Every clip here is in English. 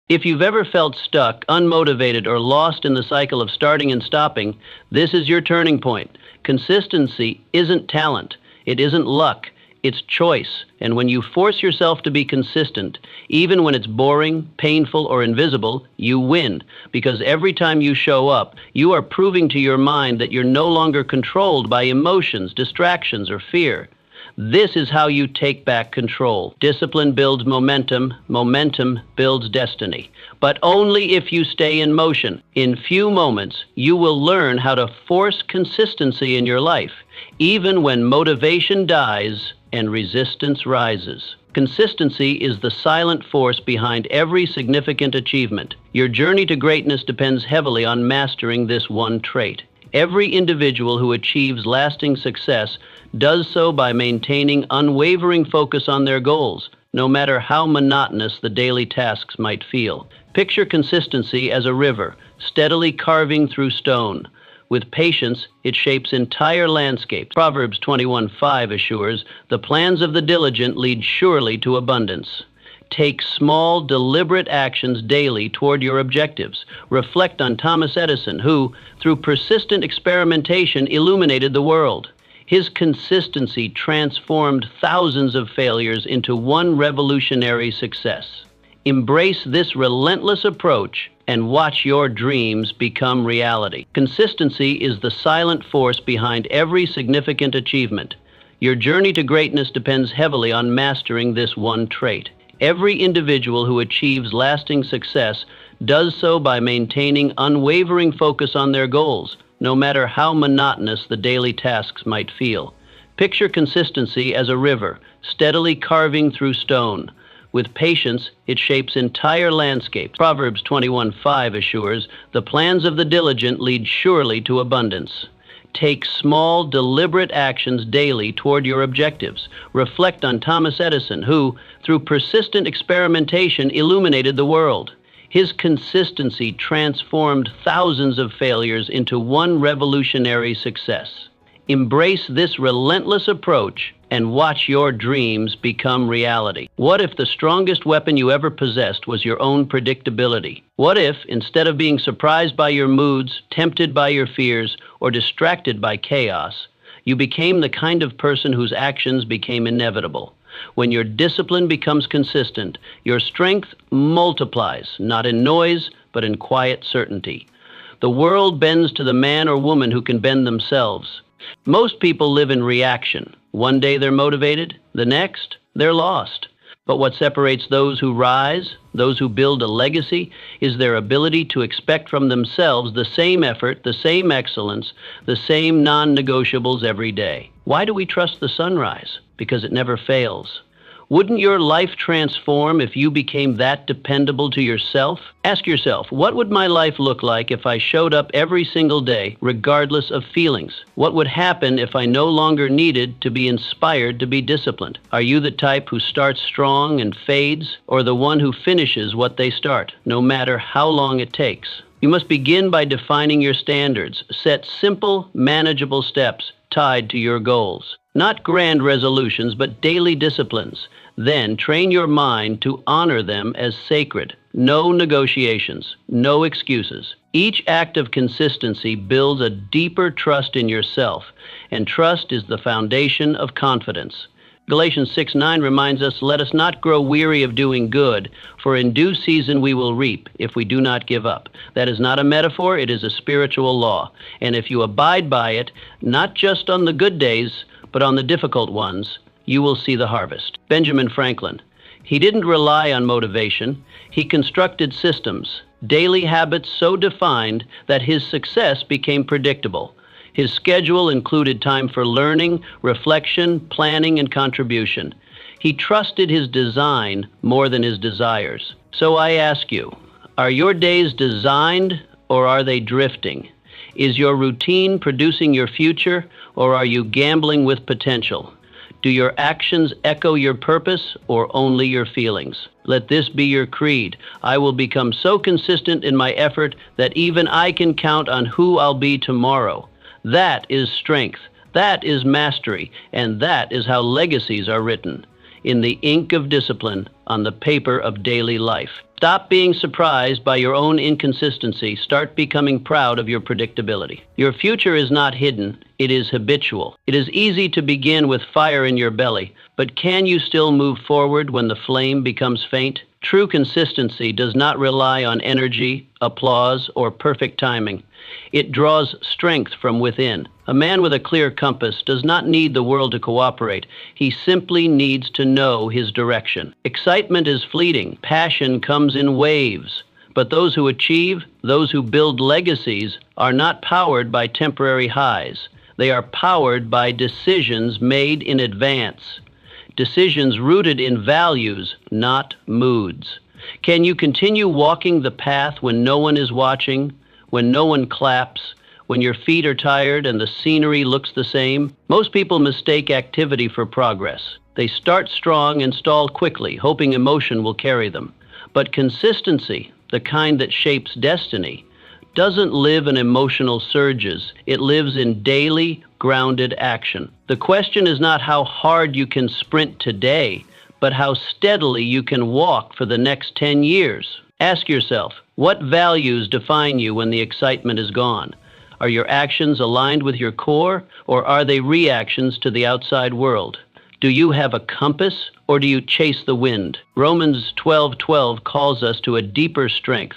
If you've ever felt stuck, unmotivated, or lost in the cycle of starting and stopping, this is your turning point. Consistency isn't talent. It isn't luck. It's choice. And when you force yourself to be consistent, even when it's boring, painful, or invisible, you win. Because every time you show up, you are proving to your mind that you're no longer controlled by emotions, distractions, or fear. This is how you take back control. Discipline builds momentum. Momentum builds destiny. But only if you stay in motion. In few moments, you will learn how to force consistency in your life, even when motivation dies and resistance rises. Consistency is the silent force behind every significant achievement. Your journey to greatness depends heavily on mastering this one trait. Every individual who achieves lasting success does so by maintaining unwavering focus on their goals, no matter how monotonous the daily tasks might feel. Picture consistency as a river, steadily carving through stone. With patience, it shapes entire landscapes. Proverbs 21:5 assures, "The plans of the diligent lead surely to abundance." Take small, deliberate actions daily toward your objectives. Reflect on Thomas Edison, who, through persistent experimentation, illuminated the world. His consistency transformed thousands of failures into one revolutionary success. Embrace this relentless approach and watch your dreams become reality. Consistency is the silent force behind every significant achievement. Your journey to greatness depends heavily on mastering this one trait. Every individual who achieves lasting success does so by maintaining unwavering focus on their goals, no matter how monotonous the daily tasks might feel. Picture consistency as a river, steadily carving through stone. With patience, it shapes entire landscapes. Proverbs 21:5 assures, "The plans of the diligent lead surely to abundance." Take small, deliberate actions daily toward your objectives. Reflect on Thomas Edison, who, through persistent experimentation, illuminated the world. His consistency transformed thousands of failures into one revolutionary success. Embrace this relentless approach and watch your dreams become reality. What if the strongest weapon you ever possessed was your own predictability? What if, instead of being surprised by your moods, tempted by your fears, or distracted by chaos, you became the kind of person whose actions became inevitable? When your discipline becomes consistent, your strength multiplies, not in noise, but in quiet certainty. The world bends to the man or woman who can bend themselves. Most people live in reaction. One day they're motivated, the next, they're lost. But what separates those who rise, those who build a legacy, is their ability to expect from themselves the same effort, the same excellence, the same non-negotiables every day. Why do we trust the sunrise? Because it never fails. Wouldn't your life transform if you became that dependable to yourself? Ask yourself, what would my life look like if I showed up every single day, regardless of feelings? What would happen if I no longer needed to be inspired to be disciplined? Are you the type who starts strong and fades, or the one who finishes what they start, no matter how long it takes? You must begin by defining your standards. Set simple, manageable steps tied to your goals. Not grand resolutions, but daily disciplines. Then train your mind to honor them as sacred. No negotiations, no excuses. Each act of consistency builds a deeper trust in yourself, and trust is the foundation of confidence. Galatians 6:9 reminds us, "Let us not grow weary of doing good, for in due season we will reap if we do not give up." That is not a metaphor, it is a spiritual law. And if you abide by it, not just on the good days, but on the difficult ones, you will see the harvest. Benjamin Franklin. He didn't rely on motivation. He constructed systems, daily habits so defined that his success became predictable. His schedule included time for learning, reflection, planning, and contribution. He trusted his design more than his desires. So I ask you, are your days designed or are they drifting? Is your routine producing your future, or are you gambling with potential? Do your actions echo your purpose, or only your feelings? Let this be your creed. I will become so consistent in my effort that even I can count on who I'll be tomorrow. That is strength. That is mastery. And that is how legacies are written. in the ink of discipline on the paper of daily life. Stop being surprised by your own inconsistency. Start becoming proud of your predictability. Your future is not hidden, it is habitual. It is easy to begin with fire in your belly, but can you still move forward when the flame becomes faint? True consistency does not rely on energy, applause, or perfect timing. It draws strength from within. A man with a clear compass does not need the world to cooperate. He simply needs to know his direction. Excitement is fleeting. Passion comes in waves. But those who achieve, those who build legacies, are not powered by temporary highs. They are powered by decisions made in advance. Decisions rooted in values, not moods. Can you continue walking the path when no one is watching, when no one claps, when your feet are tired and the scenery looks the same? Most people mistake activity for progress. They start strong and stall quickly, hoping emotion will carry them. But consistency, the kind that shapes destiny, doesn't live in emotional surges. It lives in daily, grounded action. The question is not how hard you can sprint today, but how steadily you can walk for the next 10 years. Ask yourself, what values define you when the excitement is gone? Are your actions aligned with your core, or are they reactions to the outside world? Do you have a compass, or do you chase the wind? Romans 12:12 calls us to a deeper strength.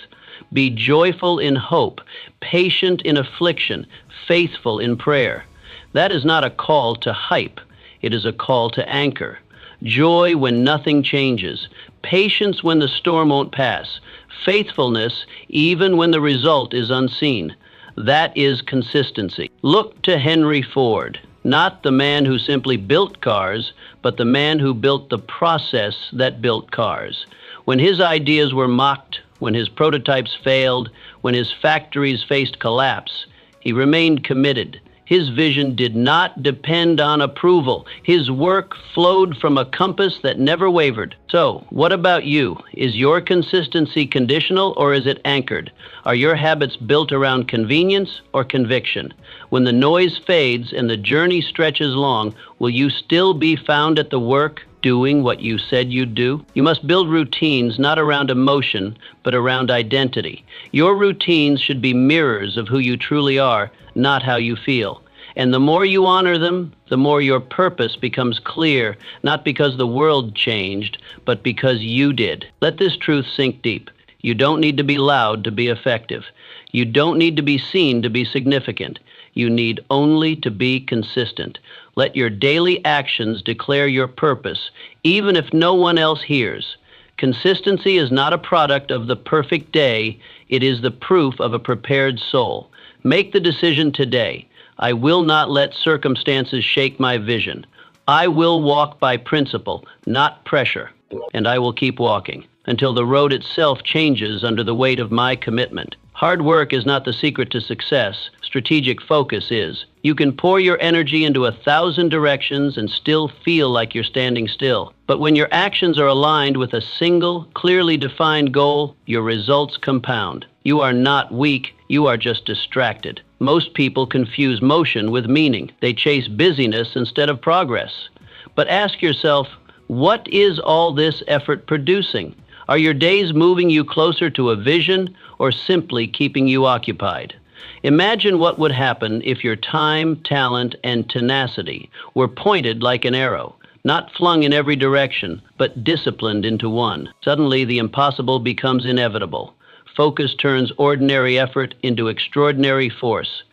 Be joyful in hope, patient in affliction, faithful in prayer. That is not a call to hype. It is a call to anchor. Joy when nothing changes. Patience when the storm won't pass. Faithfulness even when the result is unseen. That is consistency. Look to Henry Ford, not the man who simply built cars, but the man who built the process that built cars. When his ideas were mocked, when his prototypes failed, when his factories faced collapse, he remained committed. His vision did not depend on approval. His work flowed from a compass that never wavered. So, what about you? Is your consistency conditional or is it anchored? Are your habits built around convenience or conviction? When the noise fades and the journey stretches long, will you still be found at the work, doing what you said you'd do? You must build routines not around emotion, but around identity. Your routines should be mirrors of who you truly are, not how you feel. And the more you honor them, the more your purpose becomes clear, not because the world changed, but because you did. Let this truth sink deep. You don't need to be loud to be effective. You don't need to be seen to be significant. You need only to be consistent. Let your daily actions declare your purpose, even if no one else hears. Consistency is not a product of the perfect day. It is the proof of a prepared soul. Make the decision today. I will not let circumstances shake my vision. I will walk by principle, not pressure, and I will keep walking until the road itself changes under the weight of my commitment. Hard work is not the secret to success. Strategic focus is. You can pour your energy into 1,000 directions and still feel like you're standing still. But when your actions are aligned with a single, clearly defined goal, your results compound. You are not weak, you are just distracted. Most people confuse motion with meaning. They chase busyness instead of progress. But ask yourself, what is all this effort producing? Are your days moving you closer to a vision or simply keeping you occupied? Imagine what would happen if your time, talent, and tenacity were pointed like an arrow, not flung in every direction, but disciplined into one. Suddenly, the impossible becomes inevitable. Focus turns ordinary effort into extraordinary force.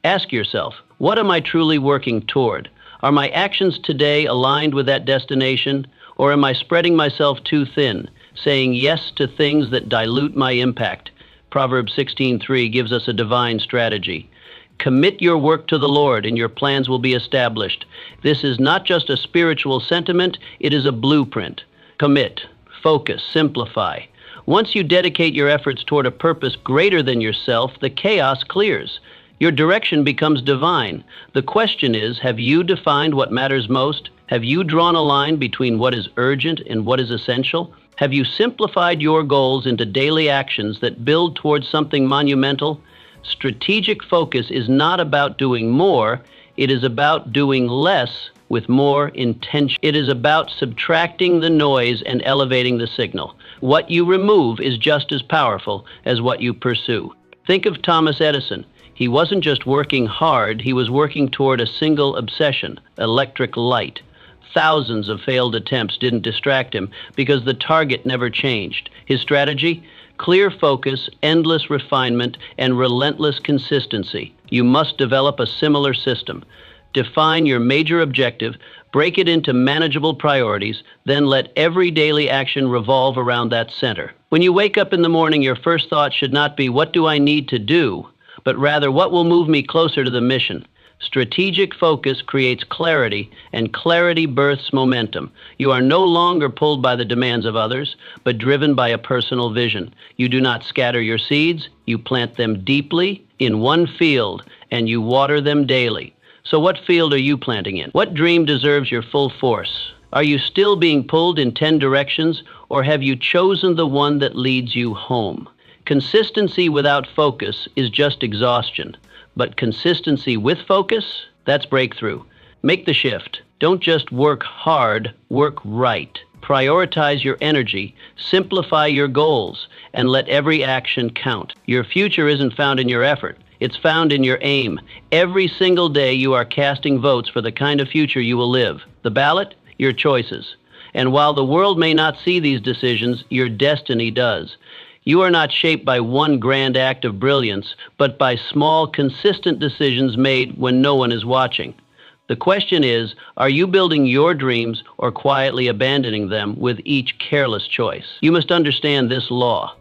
Ask yourself, what am I truly working toward? Are my actions today aligned with that destination, or am I spreading myself too thin, saying yes to things that dilute my impact? Proverbs 16:3 gives us a divine strategy. Commit your work to the Lord, and your plans will be established. This is not just a spiritual sentiment, it is a blueprint. Commit, focus, simplify. Once you dedicate your efforts toward a purpose greater than yourself, the chaos clears. Your direction becomes divine. The question is, have you defined what matters most? Have you drawn a line between what is urgent and what is essential? Have you simplified your goals into daily actions that build towards something monumental? Strategic focus is not about doing more, It is about doing less with more intention. It is about subtracting the noise and elevating the signal. What you remove is just as powerful as what you pursue. Think of Thomas Edison. He wasn't just working hard, he was working toward a single obsession, electric light. Thousands of failed attempts didn't distract him because the target never changed. His strategy? Clear focus, endless refinement, and relentless consistency. You must develop a similar system. Define your major objective, break it into manageable priorities, then let every daily action revolve around that center. When you wake up in the morning, your first thought should not be, what do I need to do? But rather, what will move me closer to the mission? Strategic focus creates clarity, and clarity births momentum. You are no longer pulled by the demands of others, but driven by a personal vision. You do not scatter your seeds, you plant them deeply in one field, and you water them daily. So what field are you planting in? What dream deserves your full force? Are you still being pulled in 10 directions, or have you chosen the one that leads you home? Consistency without focus is just exhaustion, but consistency with focus, that's breakthrough. Make the shift. Don't just work hard, work right. Prioritize your energy, simplify your goals, and let every action count. Your future isn't found in your effort. It's found in your aim. Every single day you are casting votes for the kind of future you will live. The ballot? Your choices. And while the world may not see these decisions, your destiny does. You are not shaped by one grand act of brilliance, but by small, consistent decisions made when no one is watching. The question is, are you building your dreams or quietly abandoning them with each careless choice? You must understand this law.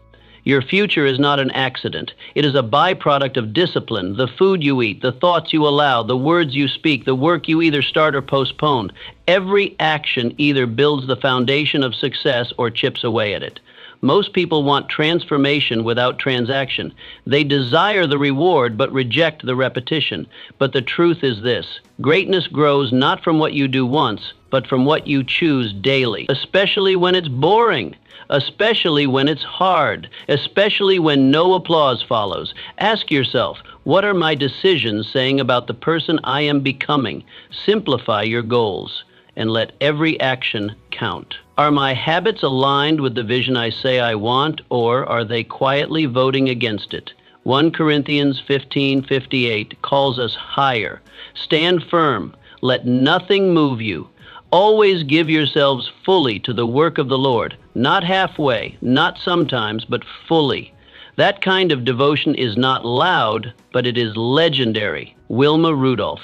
Your future is not an accident. It is a byproduct of discipline, the food you eat, the thoughts you allow, the words you speak, the work you either start or postpone. Every action either builds the foundation of success or chips away at it. Most people want transformation without transaction. They desire the reward but reject the repetition. But the truth is this: greatness grows not from what you do once, but from what you choose daily, especially when it's boring, especially when it's hard, especially when no applause follows. Ask yourself, what are my decisions saying about the person I am becoming? Simplify your goals and let every action count. Are my habits aligned with the vision I say I want, or are they quietly voting against it? 1 Corinthians 15:58 calls us higher. Stand firm. Let nothing move you. Always give yourselves fully to the work of the Lord, not halfway, not sometimes, but fully. That kind of devotion is not loud, but it is legendary. Wilma Rudolph.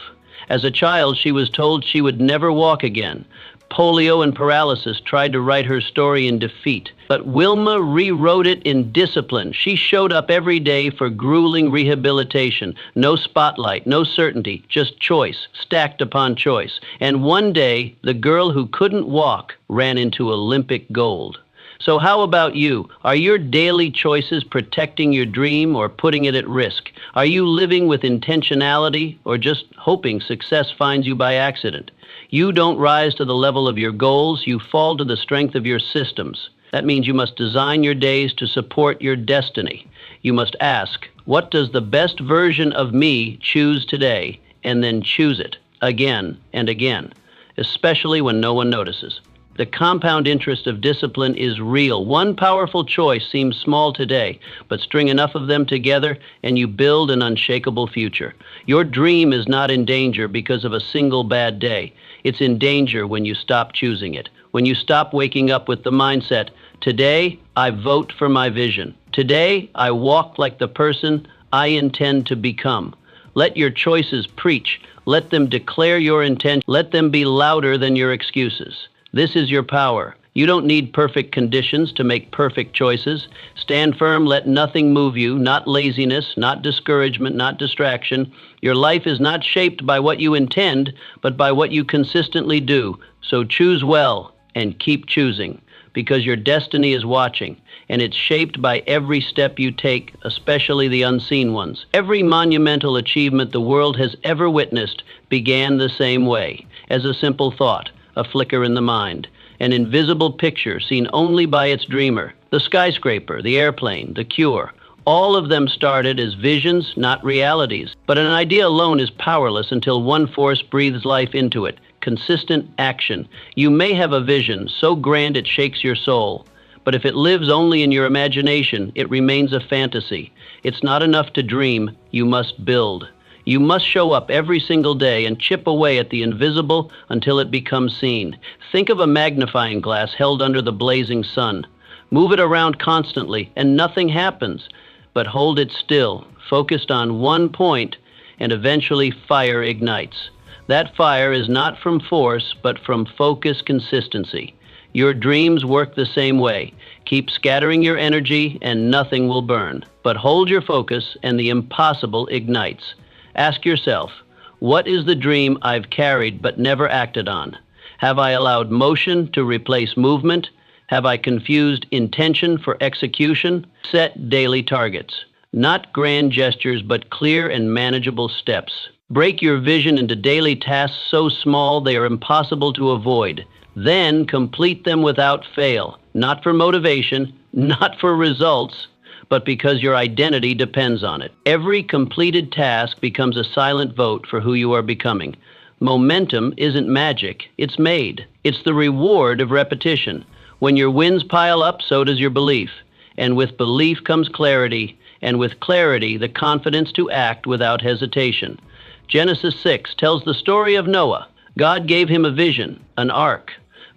As a child, she was told she would never walk again. Polio and paralysis tried to write her story in defeat, but Wilma rewrote it in discipline. She showed up every day for grueling rehabilitation. No spotlight, no certainty, just choice, stacked upon choice. And one day, the girl who couldn't walk ran into Olympic gold. So how about you? Are your daily choices protecting your dream or putting it at risk? Are you living with intentionality or just hoping success finds you by accident? You don't rise to the level of your goals, you fall to the strength of your systems. That means you must design your days to support your destiny. You must ask, what does the best version of me choose today? And then choose it again and again, especially when no one notices. The compound interest of discipline is real. One powerful choice seems small today, but string enough of them together and you build an unshakable future. Your dream is not in danger because of a single bad day. It's in danger when you stop choosing it. When you stop waking up with the mindset, today I vote for my vision. Today I walk like the person I intend to become. Let your choices preach. Let them declare your intent. Let them be louder than your excuses. This is your power. You don't need perfect conditions to make perfect choices. Stand firm, let nothing move you, not laziness, not discouragement, not distraction. Your life is not shaped by what you intend, but by what you consistently do. So choose well and keep choosing, because your destiny is watching, and it's shaped by every step you take, especially the unseen ones. Every monumental achievement the world has ever witnessed began the same way, as a simple thought, a flicker in the mind, an invisible picture seen only by its dreamer. The skyscraper, the airplane, the cure, All of them started as visions, not realities. But an idea alone is powerless until one force breathes life into it: consistent action. You may have a vision so grand it shakes your soul, but if it lives only in your imagination, it remains a fantasy. It's not enough to dream, you must build. You must show up every single day and chip away at the invisible until it becomes seen. Think of a magnifying glass held under the blazing sun. Move it around constantly and nothing happens, but hold it still, focused on one point, and eventually fire ignites. That fire is not from force, but from focused consistency. Your dreams work the same way. Keep scattering your energy and nothing will burn. But hold your focus and the impossible ignites. Ask yourself, what is the dream I've carried but never acted on? Have I allowed motion to replace movement? Have I confused intention for execution? Set daily targets. Not grand gestures, but clear and manageable steps. Break your vision into daily tasks so small they are impossible to avoid. Then complete them without fail. Not for motivation, not for results, but because your identity depends on it. Every completed task becomes a silent vote for who you are becoming. Momentum isn't magic, it's made. It's the reward of repetition. When your wins pile up, so does your belief. And with belief comes clarity, and with clarity, the confidence to act without hesitation. Genesis 6 tells the story of Noah. God gave him a vision, an ark.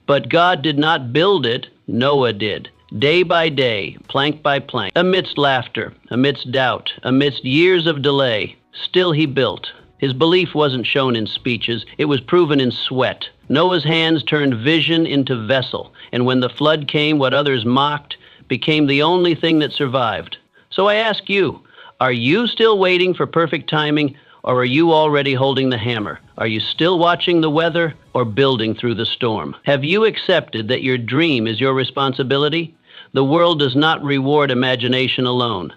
But God did not build it, Noah did. Day by day, plank by plank, amidst laughter, amidst doubt, amidst years of delay, still he built. His belief wasn't shown in speeches, it was proven in sweat. Noah's hands turned vision into vessel, and when the flood came, what others mocked became the only thing that survived. So I ask you, are you still waiting for perfect timing, or are you already holding the hammer? Are you still watching the weather or building through the storm? Have you accepted that your dream is your responsibility? The world does not reward imagination alone.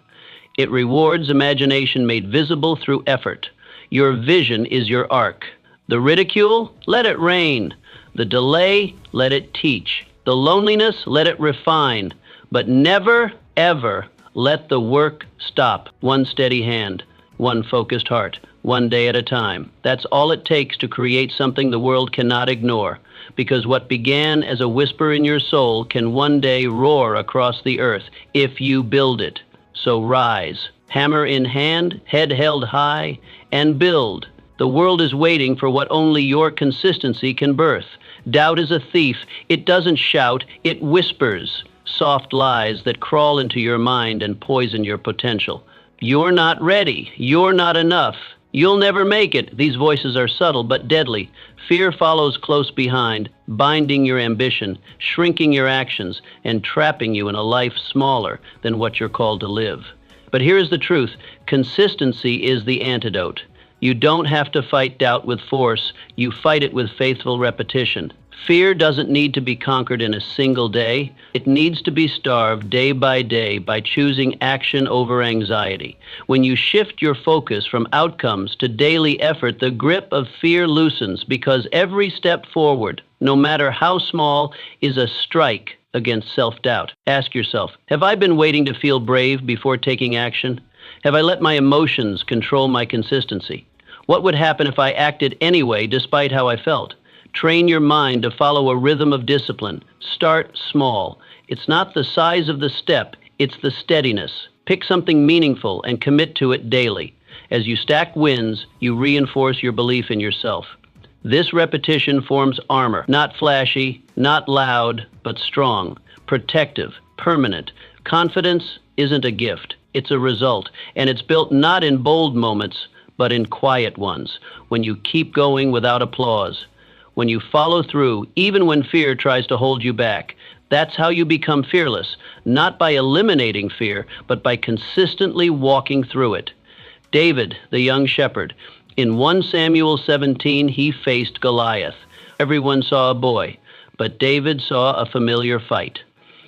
It rewards imagination made visible through effort. Your vision is your ark. The ridicule, let it rain. The delay, let it teach. The loneliness, let it refine. But never, ever let the work stop. One steady hand, one focused heart, one day at a time. That's all it takes to create something the world cannot ignore. Because what began as a whisper in your soul can one day roar across the earth if you build it. So rise, hammer in hand, head held high, and build. The world is waiting for what only your consistency can birth. Doubt is a thief. It doesn't shout, it whispers. Soft lies that crawl into your mind and poison your potential. You're not ready. You're not enough. You'll never make it. These voices are subtle but deadly. Fear follows close behind, binding your ambition, shrinking your actions, and trapping you in a life smaller than what you're called to live. But here's the truth. Consistency is the antidote. You don't have to fight doubt with force. You fight it with faithful repetition. Fear doesn't need to be conquered in a single day. It needs to be starved day by choosing action over anxiety. When you shift your focus from outcomes to daily effort, the grip of fear loosens because every step forward, no matter how small, is a strike against self-doubt. Ask yourself, have I been waiting to feel brave before taking action? Have I let my emotions control my consistency? What would happen if I acted anyway despite how I felt? Train your mind to follow a rhythm of discipline. Start small. It's not the size of the step, it's the steadiness. Pick something meaningful and commit to it daily. As you stack wins, you reinforce your belief in yourself. This repetition forms armor, not flashy, not loud, but strong, protective, permanent. Confidence isn't a gift, it's a result, and it's built not in bold moments, but in quiet ones, when you keep going without applause. When you follow through, even when fear tries to hold you back. That's how you become fearless, not by eliminating fear, but by consistently walking through it. David, the young shepherd, in 1 Samuel 17, he faced Goliath. Everyone saw a boy, but David saw a familiar fight.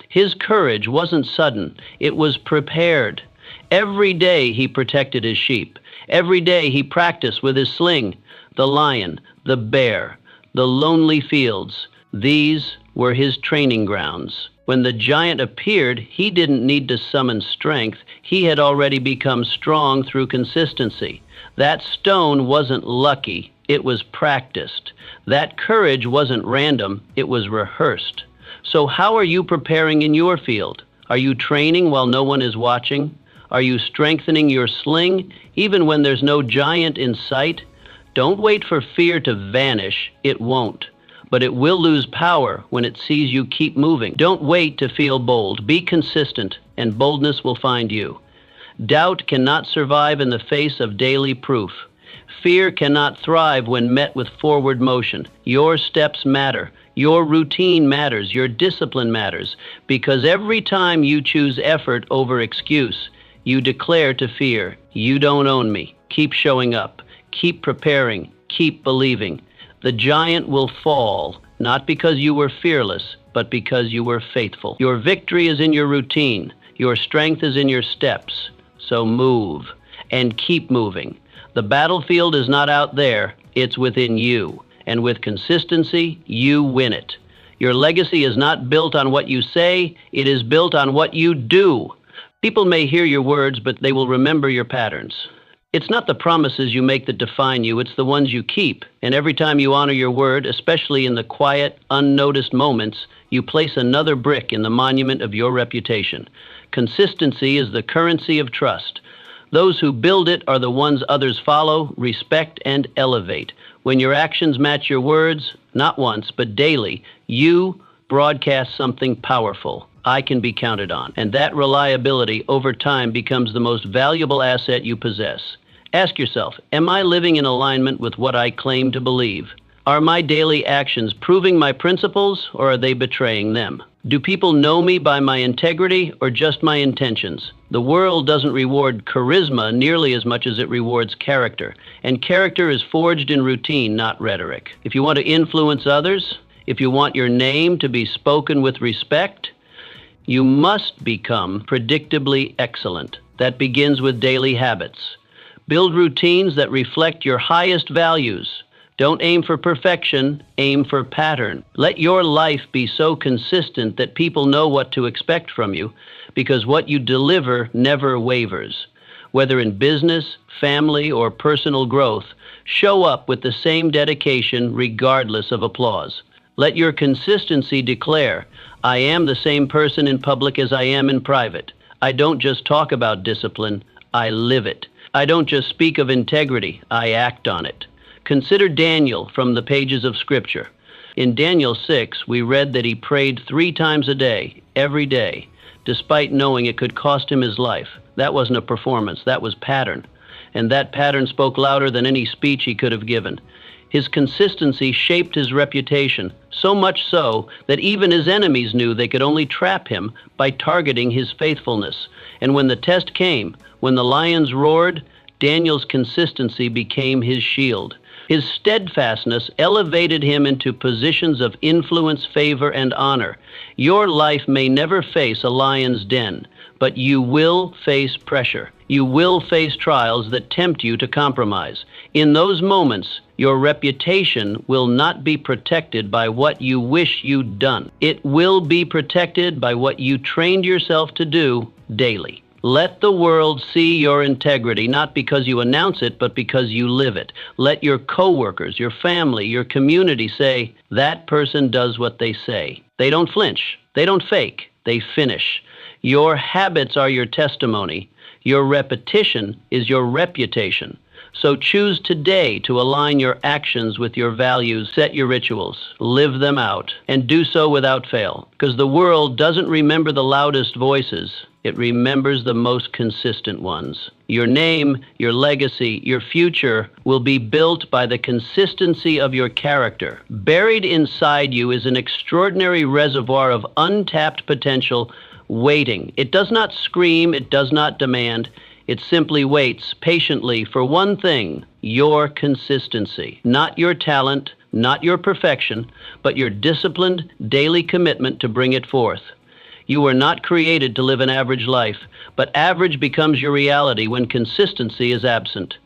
His courage wasn't sudden, it was prepared. Every day he protected his sheep. Every day he practiced with his sling, the lion, the bear, the lonely fields. These were his training grounds. When the giant appeared, he didn't need to summon strength. He had already become strong through consistency. That stone wasn't lucky, it was practiced. That courage wasn't random, it was rehearsed. So how are you preparing in your field? Are you training while no one is watching? Are you strengthening your sling even when there's no giant in sight? Don't wait for fear to vanish, it won't. But it will lose power when it sees you keep moving. Don't wait to feel bold. Be consistent, and boldness will find you. Doubt cannot survive in the face of daily proof. Fear cannot thrive when met with forward motion. Your steps matter. Your routine matters. Your discipline matters. Because every time you choose effort over excuse, you declare to fear, "You don't own me." Keep showing up. Keep preparing. Keep believing. The giant will fall, not because you were fearless, but because you were faithful. Your victory is in your routine. Your strength is in your steps. So move, and keep moving. The battlefield is not out there, it's within you. And with consistency, you win it. Your legacy is not built on what you say, it is built on what you do. People may hear your words, but they will remember your patterns. It's not the promises you make that define you, it's the ones you keep. And every time you honor your word, especially in the quiet, unnoticed moments, you place another brick in the monument of your reputation. Consistency is the currency of trust. Those who build it are the ones others follow, respect, and elevate. When your actions match your words, not once, but daily, you broadcast something powerful. I can be counted on. And that reliability over time becomes the most valuable asset you possess. Ask yourself, am I living in alignment with what I claim to believe? Are my daily actions proving my principles, or are they betraying them? Do people know me by my integrity or just my intentions? The world doesn't reward charisma nearly as much as it rewards character. And character is forged in routine, not rhetoric. If you want to influence others, if you want your name to be spoken with respect, you must become predictably excellent. That begins with daily habits. Build routines that reflect your highest values. Don't aim for perfection, aim for pattern. Let your life be so consistent that people know what to expect from you, because what you deliver never wavers. Whether in business, family, or personal growth, show up with the same dedication regardless of applause. Let your consistency declare, I am the same person in public as I am in private. I don't just talk about discipline, I live it. I don't just speak of integrity, I act on it. Consider Daniel from the pages of Scripture. In Daniel 6, we read that he prayed 3 times a day, every day, despite knowing it could cost him his life. That wasn't a performance, that was pattern. And that pattern spoke louder than any speech he could have given. His consistency shaped his reputation, so much so that even his enemies knew they could only trap him by targeting his faithfulness. And when the test came, when the lions roared, Daniel's consistency became his shield. His steadfastness elevated him into positions of influence, favor, and honor. Your life may never face a lion's den, but you will face pressure. You will face trials that tempt you to compromise. In those moments, your reputation will not be protected by what you wish you'd done. It will be protected by what you trained yourself to do daily. Let the world see your integrity, not because you announce it, but because you live it. Let your coworkers, your family, your community say, that person does what they say. They don't flinch. They don't fake. They finish. Your habits are your testimony. Your repetition is your reputation. So choose today to align your actions with your values, set your rituals, live them out, and do so without fail. Because the world doesn't remember the loudest voices. It remembers the most consistent ones. Your name, your legacy, your future will be built by the consistency of your character. Buried inside you is an extraordinary reservoir of untapped potential waiting. It does not scream, it does not demand. It simply waits patiently for one thing, your consistency. Not your talent, not your perfection, but your disciplined daily commitment to bring it forth. You were not created to live an average life, but average becomes your reality when consistency is absent.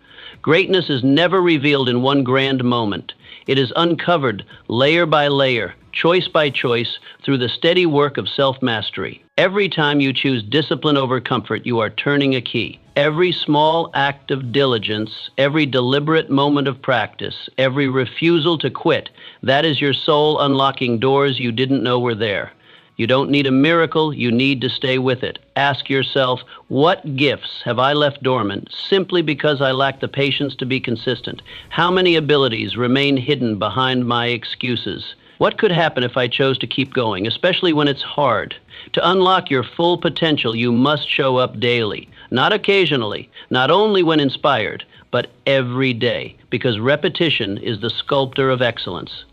Greatness is never revealed in one grand moment. It is uncovered layer by layer, choice by choice, through the steady work of self-mastery. Every time you choose discipline over comfort, you are turning a key. Every small act of diligence, every deliberate moment of practice, every refusal to quit, that is your soul unlocking doors you didn't know were there. You don't need a miracle, you need to stay with it. Ask yourself, what gifts have I left dormant simply because I lack the patience to be consistent? How many abilities remain hidden behind my excuses? What could happen if I chose to keep going, especially when it's hard? To unlock your full potential, you must show up daily, not occasionally, not only when inspired, but every day, because repetition is the sculptor of excellence.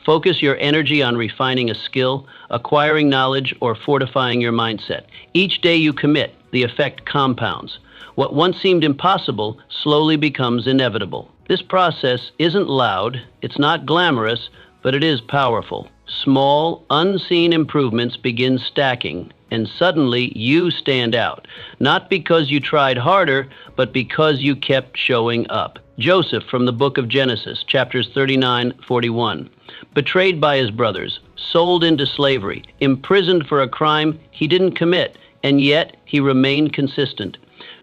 Focus your energy on refining a skill, acquiring knowledge, or fortifying your mindset. Each day you commit, the effect compounds. What once seemed impossible slowly becomes inevitable. This process isn't loud, it's not glamorous, but it is powerful. Small, unseen improvements begin stacking, and suddenly you stand out, not because you tried harder, but because you kept showing up. Joseph from the book of Genesis, chapters 39-41. Betrayed by his brothers, sold into slavery, imprisoned for a crime he didn't commit, and yet he remained consistent.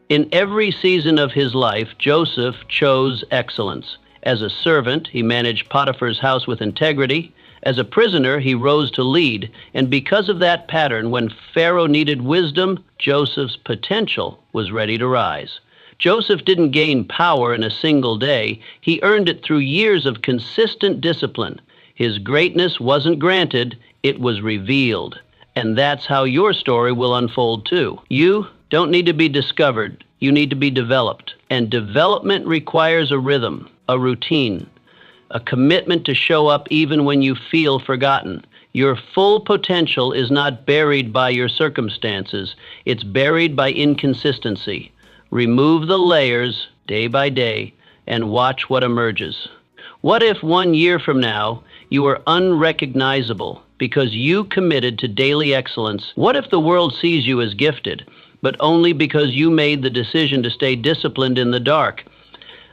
In every season of his life, Joseph chose excellence. As a servant, he managed Potiphar's house with integrity. As a prisoner, he rose to lead, and because of that pattern, when Pharaoh needed wisdom, Joseph's potential was ready to rise. Joseph didn't gain power in a single day. He earned it through years of consistent discipline. His greatness wasn't granted, it was revealed. And that's how your story will unfold too. You don't need to be discovered, you need to be developed. And development requires a rhythm, a routine, a commitment to show up even when you feel forgotten. Your full potential is not buried by your circumstances, it's buried by inconsistency. Remove the layers day by day and watch what emerges. What if 1 year from now you are unrecognizable because you committed to daily excellence? What if the world sees you as gifted, but only because you made the decision to stay disciplined in the dark?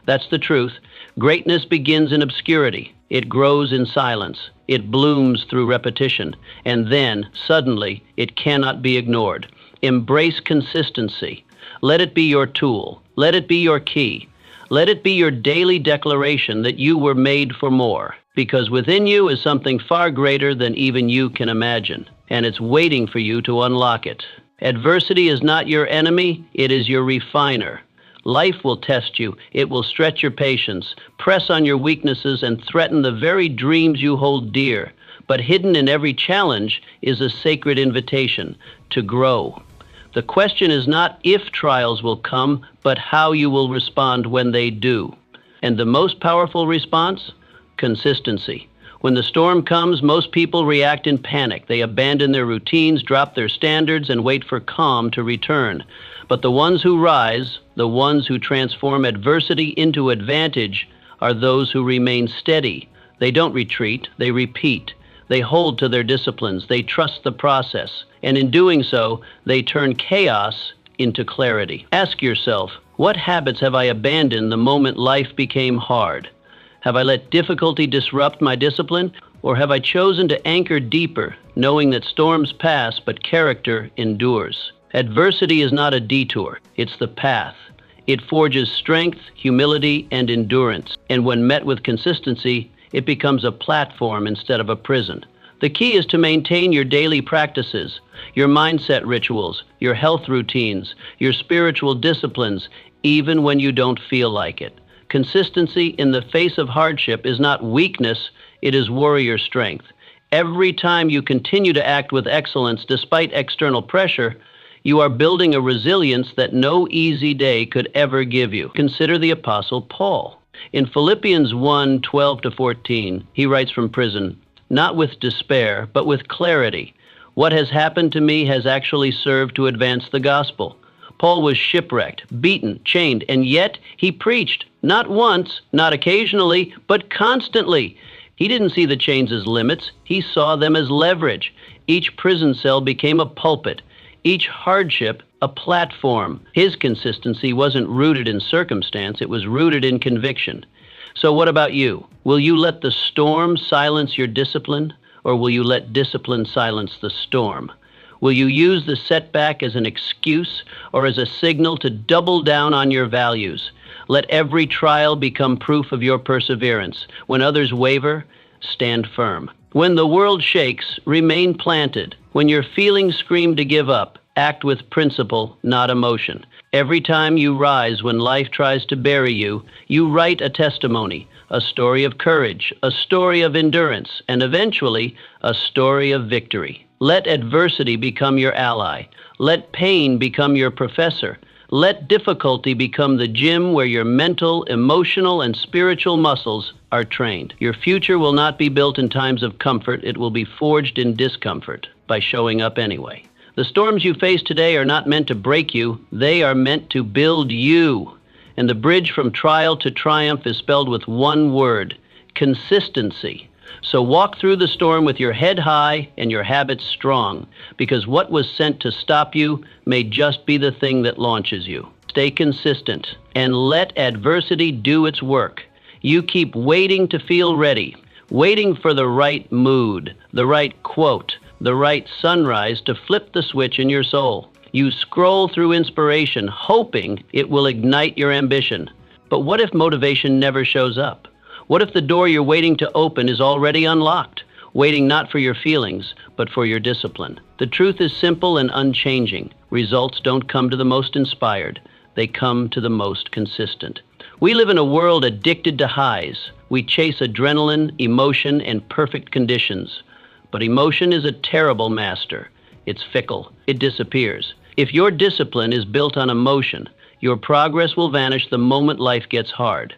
That's the truth. Greatness begins in obscurity. It grows in silence. It blooms through repetition. And then, suddenly, it cannot be ignored. Embrace consistency. Let it be your tool. Let it be your key. Let it be your daily declaration that you were made for more, because within you is something far greater than even you can imagine, and it's waiting for you to unlock it. Adversity is not your enemy, it is your refiner. Life will test you, it will stretch your patience, press on your weaknesses, and threaten the very dreams you hold dear. But hidden in every challenge is a sacred invitation to grow. The question is not if trials will come, but how you will respond when they do. And the most powerful response? Consistency. When the storm comes, most people react in panic. They abandon their routines, drop their standards, and wait for calm to return. But the ones who rise, the ones who transform adversity into advantage, are those who remain steady. They don't retreat, they repeat. They hold to their disciplines, they trust the process, and in doing so, they turn chaos into clarity. Ask yourself, what habits have I abandoned the moment life became hard? Have I let difficulty disrupt my discipline, or have I chosen to anchor deeper, knowing that storms pass but character endures? Adversity is not a detour, it's the path. It forges strength, humility, and endurance, and when met with consistency, it becomes a platform instead of a prison. The key is to maintain your daily practices, your mindset rituals, your health routines, your spiritual disciplines, even when you don't feel like it. Consistency in the face of hardship is not weakness, it is warrior strength. Every time you continue to act with excellence despite external pressure, you are building a resilience that no easy day could ever give you. Consider the Apostle Paul. In Philippians 1:12-14, he writes from prison, "Not with despair, but with clarity. What has happened to me has actually served to advance the gospel." Paul was shipwrecked, beaten, chained, and yet he preached, not once, not occasionally, but constantly. He didn't see the chains as limits, he saw them as leverage. Each prison cell became a pulpit, each hardship a platform. His consistency wasn't rooted in circumstance, it was rooted in conviction. So what about you? Will you let the storm silence your discipline? or will you let discipline silence the storm? Will you use the setback as an excuse or as a signal to double down on your values? Let every trial become proof of your perseverance. When others waver, stand firm. When the world shakes, remain planted. When your feelings scream to give up, act with principle, not emotion. Every time you rise when life tries to bury you, you write a testimony, a story of courage, a story of endurance, and eventually, a story of victory. Let adversity become your ally. Let pain become your professor. Let difficulty become the gym where your mental, emotional, and spiritual muscles are trained. Your future will not be built in times of comfort. It will be forged in discomfort by showing up anyway. The storms you face today are not meant to break you. They are meant to build you. And the bridge from trial to triumph is spelled with one word: consistency. So walk through the storm with your head high and your habits strong, because what was sent to stop you may just be the thing that launches you. Stay consistent and let adversity do its work. You keep waiting to feel ready, waiting for the right mood, the right quote, the right sunrise to flip the switch in your soul. You scroll through inspiration, hoping it will ignite your ambition. But what if motivation never shows up? What if the door you're waiting to open is already unlocked, waiting not for your feelings, but for your discipline? The truth is simple and unchanging. Results don't come to the most inspired. They come to the most consistent. We live in a world addicted to highs. We chase adrenaline, emotion, and perfect conditions. But emotion is a terrible master. It's fickle. It disappears. If your discipline is built on emotion, your progress will vanish the moment life gets hard.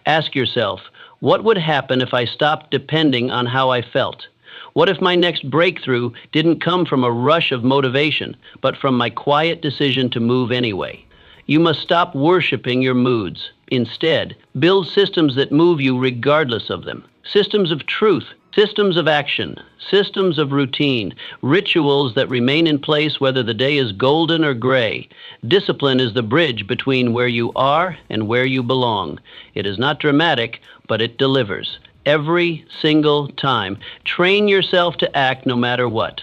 Ask yourself, what would happen if I stopped depending on how I felt? What if my next breakthrough didn't come from a rush of motivation, but from my quiet decision to move anyway? You must stop worshiping your moods. Instead, build systems that move you regardless of them. Systems of truth, systems of action, systems of routine, rituals that remain in place whether the day is golden or gray. Discipline is the bridge between where you are and where you belong. It is not dramatic, but it delivers. Every single time. Train yourself to act no matter what.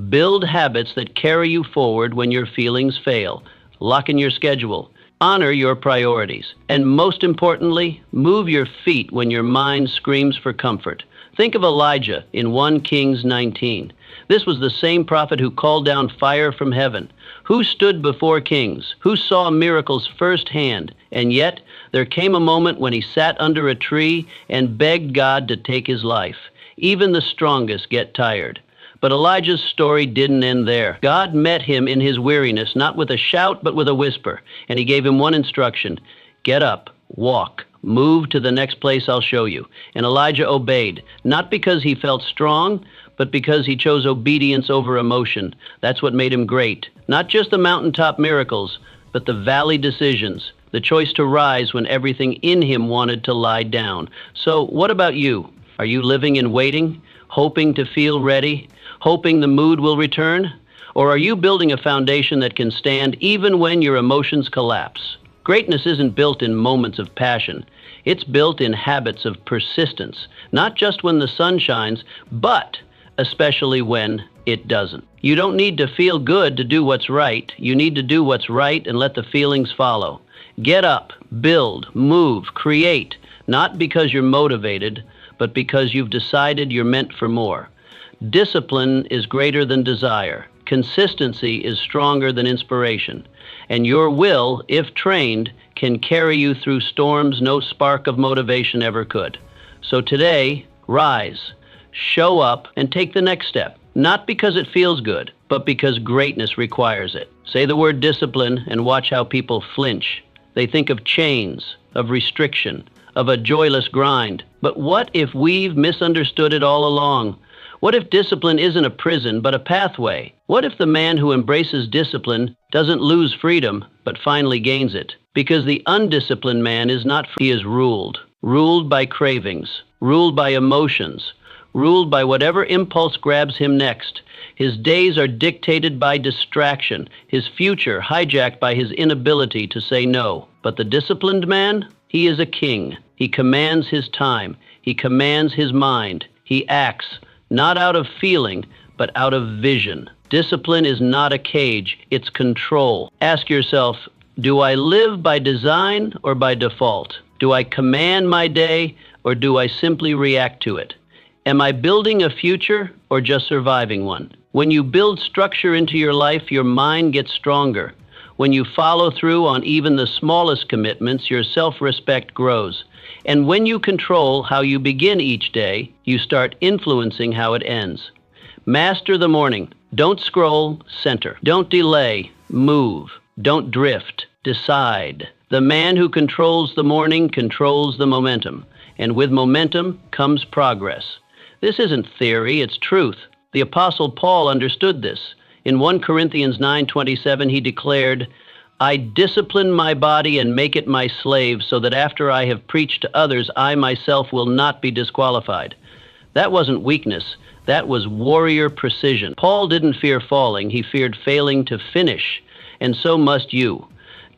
Build habits that carry you forward when your feelings fail. Lock in your schedule. Honor your priorities. And most importantly, move your feet when your mind screams for comfort. Think of Elijah in 1 Kings 19. This was the same prophet who called down fire from heaven, who stood before kings, who saw miracles firsthand, and yet there came a moment when he sat under a tree and begged God to take his life. Even the strongest get tired. But Elijah's story didn't end there. God met him in his weariness, not with a shout, but with a whisper, and he gave him one instruction: get up, walk, move to the next place I'll show you. And Elijah obeyed, not because he felt strong, but because he chose obedience over emotion. That's what made him great. Not just the mountaintop miracles, but the valley decisions, the choice to rise when everything in him wanted to lie down. So what about you? Are you living in waiting, hoping to feel ready, hoping the mood will return? Or are you building a foundation that can stand even when your emotions collapse? Greatness isn't built in moments of passion. It's built in habits of persistence, not just when the sun shines, but especially when it doesn't. You don't need to feel good to do what's right. You need to do what's right and let the feelings follow. Get up, build, move, create, not because you're motivated, but because you've decided you're meant for more. Discipline is greater than desire. Consistency is stronger than inspiration. And your will, if trained, can carry you through storms no spark of motivation ever could. So today, rise, show up, and take the next step. Not because it feels good, but because greatness requires it. Say the word discipline and watch how people flinch. They think of chains, of restriction, of a joyless grind. But what if we've misunderstood it all along? What if discipline isn't a prison, but a pathway? What if the man who embraces discipline doesn't lose freedom, but finally gains it? Because the undisciplined man is not free. He is ruled by cravings, ruled by emotions, ruled by whatever impulse grabs him next. His days are dictated by distraction, his future hijacked by his inability to say no. But the disciplined man, he is a king. He commands his time. He commands his mind. He acts, not out of feeling, but out of vision. Discipline is not a cage, it's control. Ask yourself, do I live by design or by default? Do I command my day or do I simply react to it? Am I building a future or just surviving one? When you build structure into your life, your mind gets stronger. When you follow through on even the smallest commitments, your self-respect grows. And when you control how you begin each day, you start influencing how it ends. Master the morning. Don't scroll, center. Don't delay, move. Don't drift, decide. The man who controls the morning controls the momentum. And with momentum comes progress. This isn't theory, it's truth. The Apostle Paul understood this. In 1 Corinthians 9:27, he declared, I discipline my body and make it my slave, so that after I have preached to others, I myself will not be disqualified. That wasn't weakness. That was warrior precision. Paul didn't fear falling. He feared failing to finish. And so must you.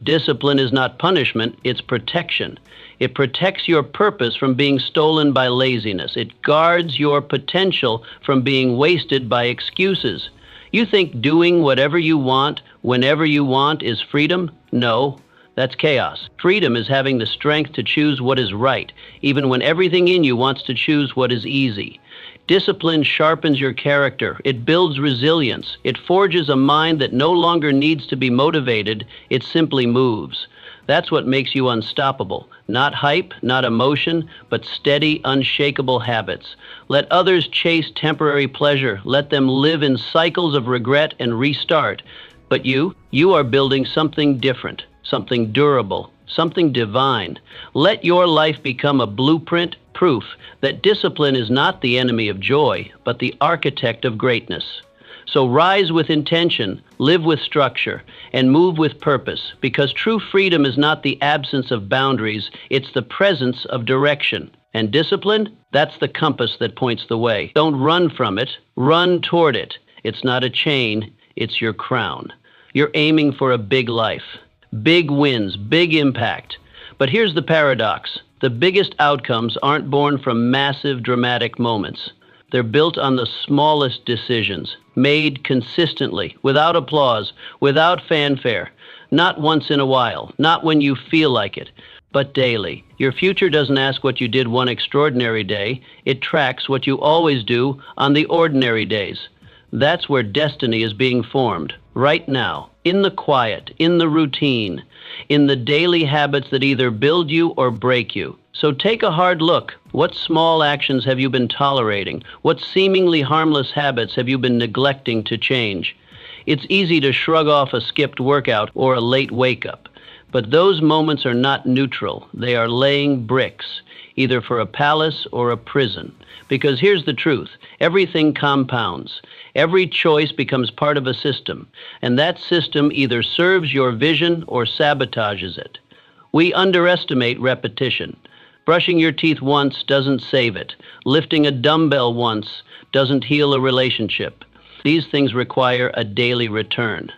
Discipline is not punishment, it's protection. It protects your purpose from being stolen by laziness. It guards your potential from being wasted by excuses. You think doing whatever you want, whenever you want, is freedom? No, that's chaos. Freedom is having the strength to choose what is right, even when everything in you wants to choose what is easy. Discipline sharpens your character. It builds resilience. It forges a mind that no longer needs to be motivated. It simply moves. That's what makes you unstoppable. Not hype, not emotion, but steady, unshakable habits. Let others chase temporary pleasure. Let them live in cycles of regret and restart. But you are building something different, something durable, something divine. Let your life become a blueprint, proof that discipline is not the enemy of joy, but the architect of greatness. So rise with intention, live with structure, and move with purpose, because true freedom is not the absence of boundaries, it's the presence of direction. And discipline, that's the compass that points the way. Don't run from it, run toward it. It's not a chain, it's your crown. You're aiming for a big life, big wins, big impact. But here's the paradox. The biggest outcomes aren't born from massive, dramatic moments. They're built on the smallest decisions, made consistently, without applause, without fanfare, not once in a while, not when you feel like it, but daily. Your future doesn't ask what you did one extraordinary day. It tracks what you always do on the ordinary days. That's where destiny is being formed, right now, in the quiet, in the routine, in the daily habits that either build you or break you. So take a hard look. What small actions have you been tolerating? What seemingly harmless habits have you been neglecting to change? It's easy to shrug off a skipped workout or a late wake-up, but those moments are not neutral. They are laying bricks, either for a palace or a prison. Because here's the truth, everything compounds. Every choice becomes part of a system, and that system either serves your vision or sabotages it. We underestimate repetition. Brushing your teeth once doesn't save it. Lifting a dumbbell once doesn't heal a relationship. These things require a daily return.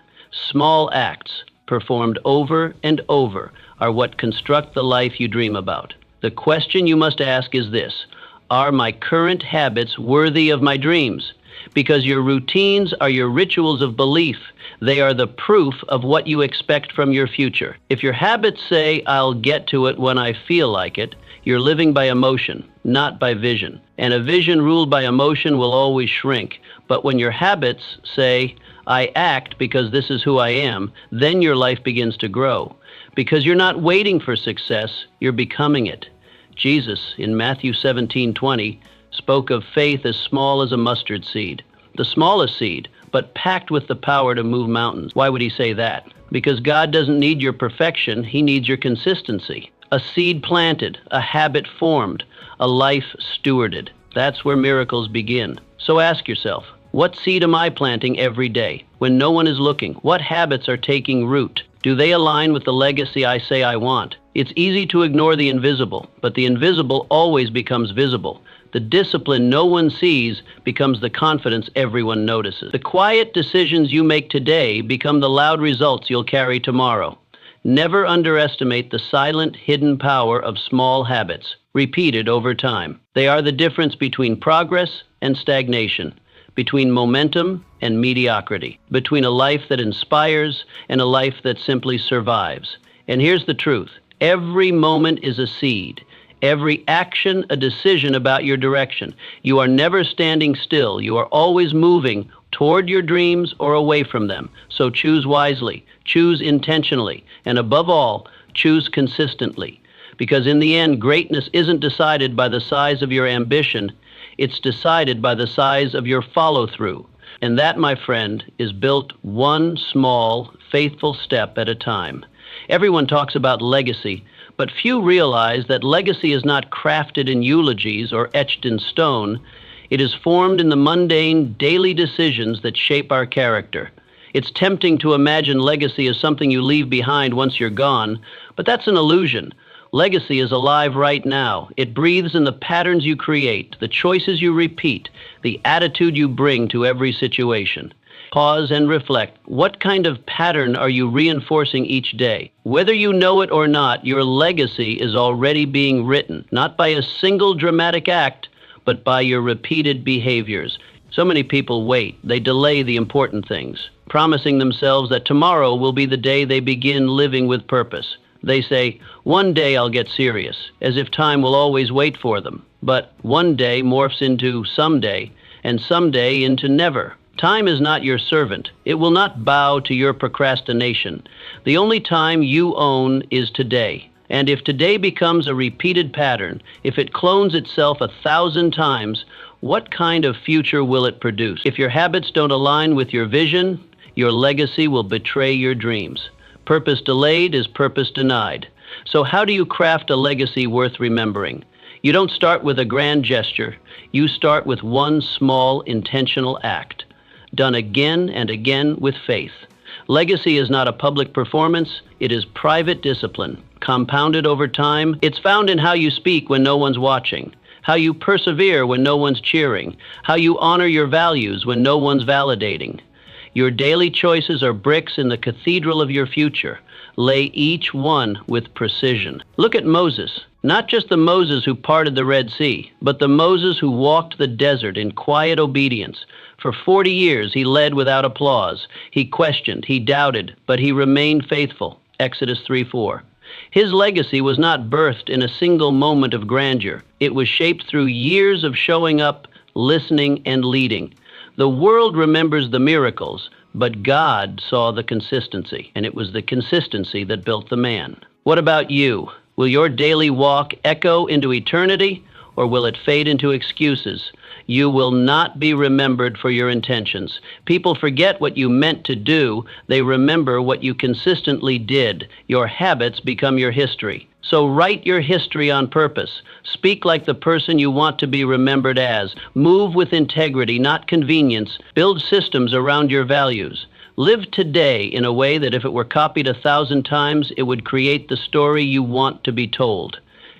Small acts, performed over and over, are what construct the life you dream about. The question you must ask is this: are my current habits worthy of my dreams? Because your routines are your rituals of belief. They are the proof of what you expect from your future. If your habits say, I'll get to it when I feel like it, you're living by emotion, not by vision. And a vision ruled by emotion will always shrink. But when your habits say, I act because this is who I am, then your life begins to grow. Because you're not waiting for success, you're becoming it. Jesus, in Matthew 17:20, spoke of faith as small as a mustard seed. The smallest seed, but packed with the power to move mountains. Why would he say that? Because God doesn't need your perfection, he needs your consistency. A seed planted, a habit formed, a life stewarded. That's where miracles begin. So ask yourself, what seed am I planting every day? When no one is looking, what habits are taking root? Do they align with the legacy I say I want? It's easy to ignore the invisible, but the invisible always becomes visible. The discipline no one sees becomes the confidence everyone notices. The quiet decisions you make today become the loud results you'll carry tomorrow. Never underestimate the silent, hidden power of small habits, repeated over time. They are the difference between progress and stagnation, between momentum and mediocrity, between a life that inspires and a life that simply survives. And here's the truth. Every moment is a seed. Every action, a decision about your direction. You are never standing still. You are always moving toward your dreams or away from them. So choose wisely, choose intentionally, and above all, choose consistently. Because in the end, greatness isn't decided by the size of your ambition. It's decided by the size of your follow-through. And that, my friend, is built one small, faithful step at a time. Everyone talks about legacy, but few realize that legacy is not crafted in eulogies or etched in stone. It is formed in the mundane, daily decisions that shape our character. It's tempting to imagine legacy as something you leave behind once you're gone, but that's an illusion. Legacy is alive right now. It breathes in the patterns you create, the choices you repeat, the attitude you bring to every situation. Pause and reflect. What kind of pattern are you reinforcing each day? Whether you know it or not, your legacy is already being written, not by a single dramatic act, but by your repeated behaviors. So many people wait. They delay the important things, promising themselves that tomorrow will be the day they begin living with purpose. They say, one day I'll get serious, as if time will always wait for them. But one day morphs into someday, and someday into never. Time is not your servant. It will not bow to your procrastination. The only time you own is today. And if today becomes a repeated pattern, if it clones itself 1,000 times, what kind of future will it produce? If your habits don't align with your vision, your legacy will betray your dreams. Purpose delayed is purpose denied. So how do you craft a legacy worth remembering? You don't start with a grand gesture. You start with one small, intentional act, done again and again with faith. Legacy is not a public performance. It is private discipline, compounded over time. It's found in how you speak when no one's watching, how you persevere when no one's cheering, how you honor your values when no one's validating. Your daily choices are bricks in the cathedral of your future. Lay each one with precision. Look at Moses. Not just the Moses who parted the Red Sea, but the Moses who walked the desert in quiet obedience. For 40 years he led without applause. He questioned, he doubted, but he remained faithful. Exodus 3:4. His legacy was not birthed in a single moment of grandeur. It was shaped through years of showing up, listening, and leading. The world remembers the miracles, but God saw the consistency, and it was the consistency that built the man. What about you? Will your daily walk echo into eternity, or will it fade into excuses? You will not be remembered for your intentions. People forget what you meant to do. They remember what you consistently did. Your habits become your history. So write your history on purpose. Speak like the person you want to be remembered as. Move with integrity, not convenience. Build systems around your values. Live today in a way that if it were copied 1,000 times, it would create the story you want to be told.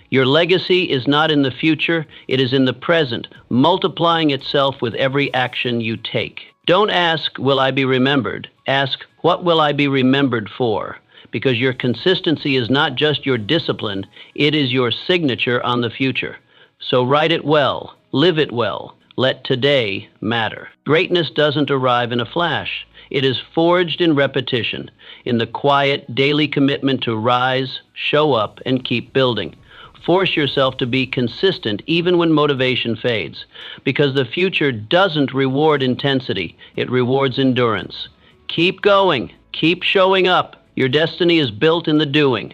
Your legacy is not in the future, it is in the present, multiplying itself with every action you take. Don't ask, will I be remembered? Ask, what will I be remembered for? Because your consistency is not just your discipline, it is your signature on the future. So write it well, live it well, let today matter. Greatness doesn't arrive in a flash. It is forged in repetition, in the quiet, daily commitment to rise, show up, and keep building. Force yourself to be consistent even when motivation fades, because the future doesn't reward intensity, it rewards endurance. Keep going, keep showing up. Your destiny is built in the doing.